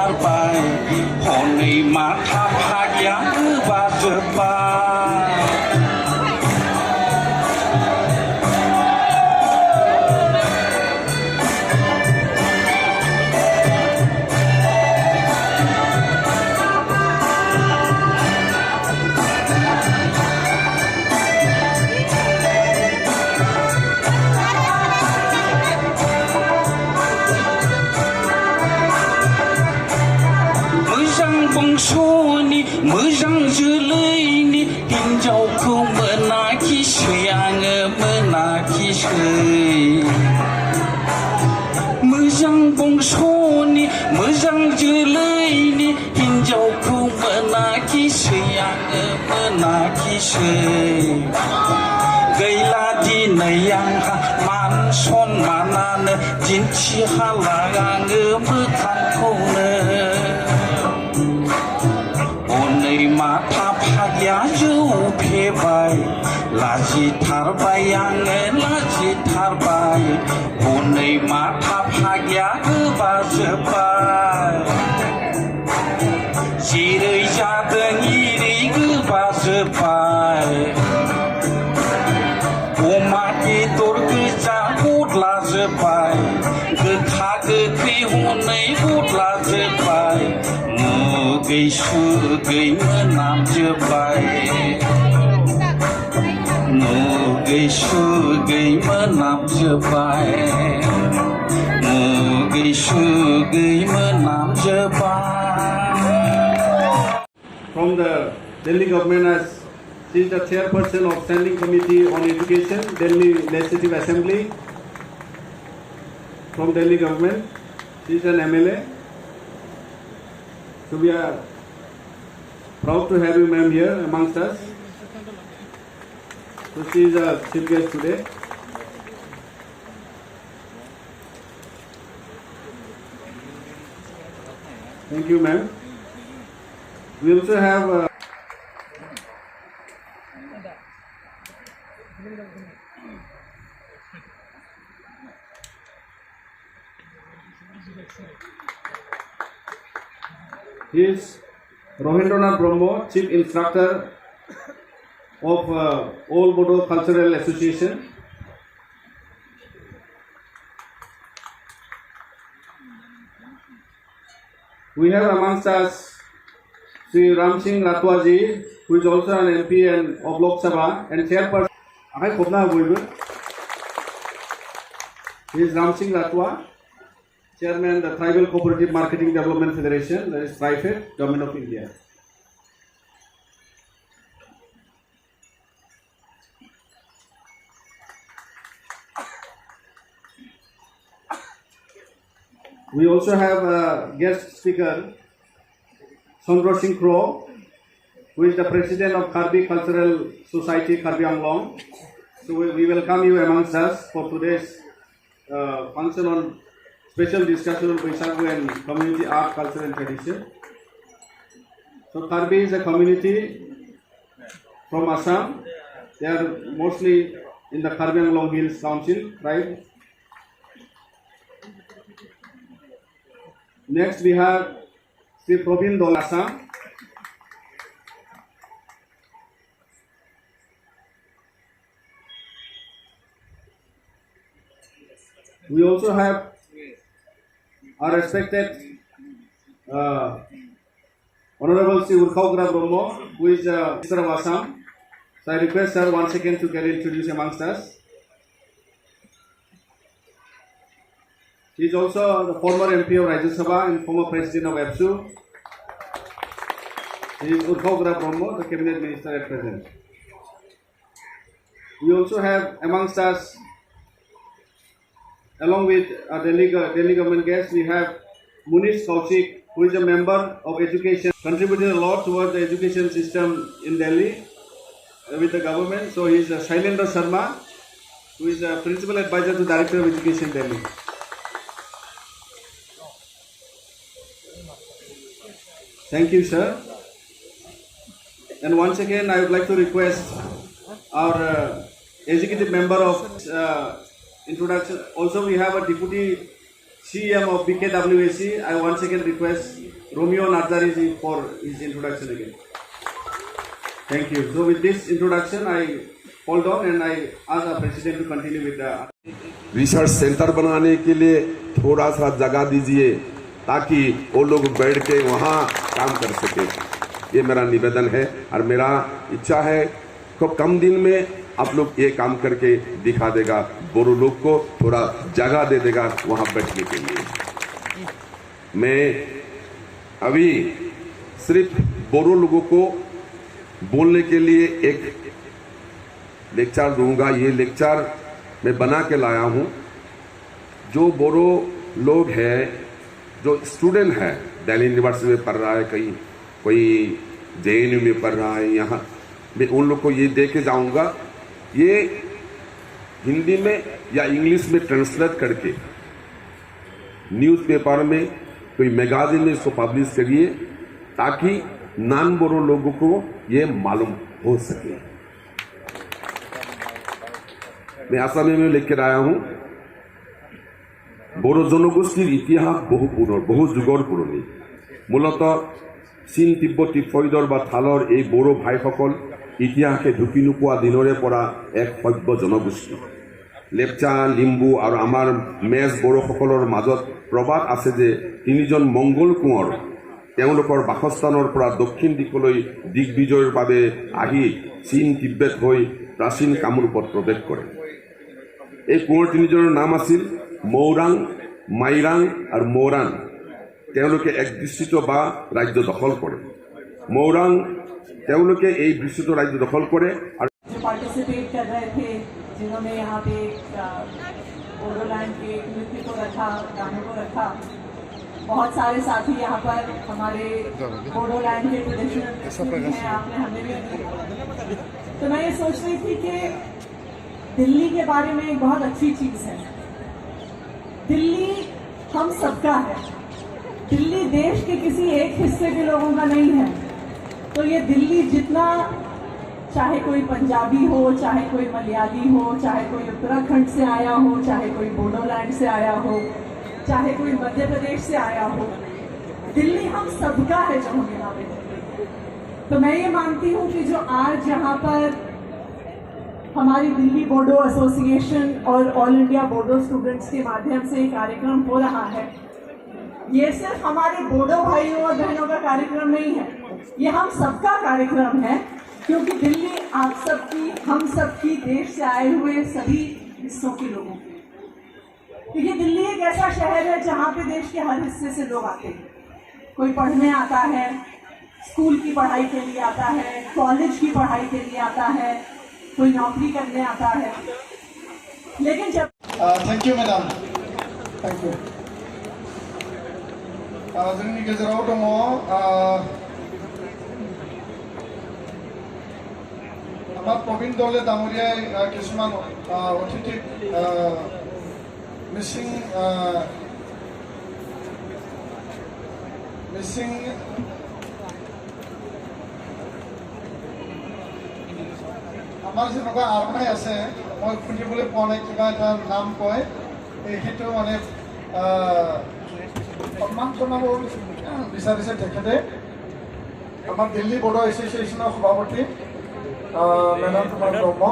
थारबाय हनै माथा फाग्या गोबाजोब्बाय बंस'नि मोजां जोलैनि हिनजावखौ मोनाखिसै आङो मोनाखिसै मोजां बंस'नि मोजां जोलैनि हिनजावखौ मोनाखिसै आङो मोनाखिसै गैला दिनै आंहा मान सन्मानानो दिन्थिहाला आङो मोखांखौनो हनै माथा फाग्या जौ फेबाय लाजिथारबाय आङो लाजिथारबाय हनै माथा फाग्या गोबाजोब्बाय जेरै जादों एरै गोबाजोब्बाय अमा बेदर गोजा गदलाजोब्बाय गोखा गोखै हनै गदलाजोब्बाय मुगै सुगै मोनामजोब्बाय मुगै सुगै मोनामजोब्बाय मुगै सुगै मोनामजोब्बाय. From the Delhi government, as she is the chairperson of Standing Committee on Education, Delhi Legislative Assembly. From Delhi government, she is an MLA. So we are proud to have you, ma'am, here amongst us. So she is a chief guest today. Thank you, ma'am. We also have he is Rohindranath Brahmo, Chief Instructor of All Bodo Cultural Association. We have amongst us Sri Ram Singh Ratwaji, who is also an MP and of Lok Sabha and chairperson. He is Ram Singh Ratwa, Chairman of the Tribal Cooperative Marketing Development Federation, that is TriFed, Government of India. We also have a guest speaker, Sondro Singh Crow, who is the President of Karbi Cultural Society, Karbi Anglong. So we welcome you amongst us for today's function on special discussion on Boisagu and community art, culture and tradition. So Karbi is a community from Assam. They are mostly in the Karbi Anglong Hills Council tribe. Next we have Sri Probin Dol Assam. We also have our respected Honorable Sri Urkhaukra Brahmo, who is the Minister of Assam. So I request sir once again to get introduced amongst us. He is also the former MP of Rajya Sabha and former President of APSU. He is Urkhaukra Brahmo, the Cabinet Minister at present. We also have amongst us, along with our Delhi government guests, we have Munish Kaushik, who is a member of education, contributed a lot towards the education system in Delhi with the government. So he is Shailendra Sharma, who is a principal advisor to Director of Education, Delhi. Thank you, sir. And once again, I would like to request our executive member of introduction. Also, we have a deputy CM of BKWAC. I once again request Romeo Nazari for his introduction again. Thank you. So with this introduction, I hold on and I ask our president to continue with the research centre बनाने के लिए थोड़ा सा जगह दीजिए ताकि वो लोग बैठ के वहाँ काम कर सके। ये मेरा निवेदन है और मेरा इच्छा है खूब कम दिन में आप लोग ये काम करके दिखा देगा, बोरो लोग को थोड़ा जगह दे देगा वहाँ बैठने के लिए। मैं अभी सिर्फ बोरो लोगों को बोलने के लिए एक लेक्चर दूंगा। ये लेक्चर मैं बना के लाया हूँ। जो बोरो लोग हैं, जो स्टूडेंट है, दिल्ली यूनिवर्सिटी में पढ़ रहा है, कहीं कोई JNU में पढ़ रहा है, यहाँ मैं उन लोग को ये दे के जाऊँगा। ये हिंदी में या इंग्लिश में ट्रांसलेट करके न्यूज़पेपर में कोई मैगजीन में इसको पब्लिश करिए ताकि नॉन बोरो लोगों को ये मालूम हो सके। मैं आसाम में लेकर आया हूँ। बोरो জনগোষ্ঠীর ইতিহাস বহু যুগৰ পুৰণি। মূলতঃ চীন তিব্বতী ফৈদৰ বা থালৰ এই বড়ো ভাইসকল ইতিহাসে ঢুকি নোপোৱা দিনৰে পৰা এক সভ্য জনগোষ্ঠী। লেপচা, লিম্বু আৰু আমাৰ মেজ বড়োসকলৰ মাজত প্ৰবাদ আছে যে তিনিজন মংগল কোঁৱৰ তেওঁলোকৰ বাসস্থানৰ পৰা দক্ষিণ দিশলৈ দিগ্বিজয়ৰ বাবে আহি চীন তিব্বত হৈ প্ৰাচীন কামৰূপত প্ৰৱেশ কৰে। এই কোঁৱৰ তিনিজনৰ নাম আছিল মৌৰাং, মাইৰাং আৰু মৌৰাং। তেওঁলোকে এক বিস্তৃত বা ৰাজ্য দখল কৰে। মৌৰাং তেওঁলোকে এই বিস্তৃত ৰাজ্য দখল কৰে আৰু पार्टिसिपेट कर रहे थे, जिन्होंने यहाँ पे बोडोलैंड के नृत्य को रखा, गानों को रखा। बहुत सारे साथी यहाँ पर हमारे बोडोलैंड के ट्रेडिशनल हैं, आपने हमें भी दिए। तो मैं ये सोच रही थी कि दिल्ली के बारे में एक बहुत अच्छी चीज़ है। दिल्ली हम सबका है। दिल्ली देश के किसी एक हिस्से के लोगों का नहीं है। तो ये दिल्ली जितना, चाहे कोई पंजाबी हो, चाहे कोई मलयाली हो, चाहे कोई उत्तराखंड से आया हो, चाहे कोई बोडोलैंड से आया हो, चाहे कोई मध्य प्रदेश से आया हो, दिल्ली हम सबका है जो हम यहाँ पे। तो मैं ये मानती हूँ कि जो आज यहाँ पर हमारी दिल्ली बोडो एसोसिएशन और ऑल इंडिया बोडो स्टूडेंट्स के माध्यम से ये कार्यक्रम हो रहा है, ये सिर्फ हमारे बोडो भाइयों और बहनों का कार्यक्रम नहीं है, ये हम सबका कार्यक्रम है। क्योंकि दिल्ली आप सबकी, हम सबकी, देश से आए हुए सभी हिस्सों के लोगों की। क्योंकि दिल्ली एक ऐसा शहर है जहाँ पे देश के हर हिस्से से लोग आते हैं। कोई पढ़ने आता है, स्कूल की पढ़ाई के लिए आता है, कॉलेज की पढ़ाई के लिए आता है, कोई नौकरी करने आता है। लेकिन जब thank you madam, thank you. जोंनि गेजेराव दङ আমাৰ প্ৰবীণ দলে ডাঙৰীয়াই কিছুমান অতিথিক মিচিং আমাৰ যেনেকুৱা আৰমাই আছে, মই শুনিবলৈ পোৱা নাই, কিবা এটা নাম কয়, সেইটো মানে সন্মান জনাব বিচাৰিছে তেখেতে। আমাৰ দিল্লী বড়ো এছ'চিয়েশ্যনৰ সভাপতি मैडम कुमार ब्रह्म।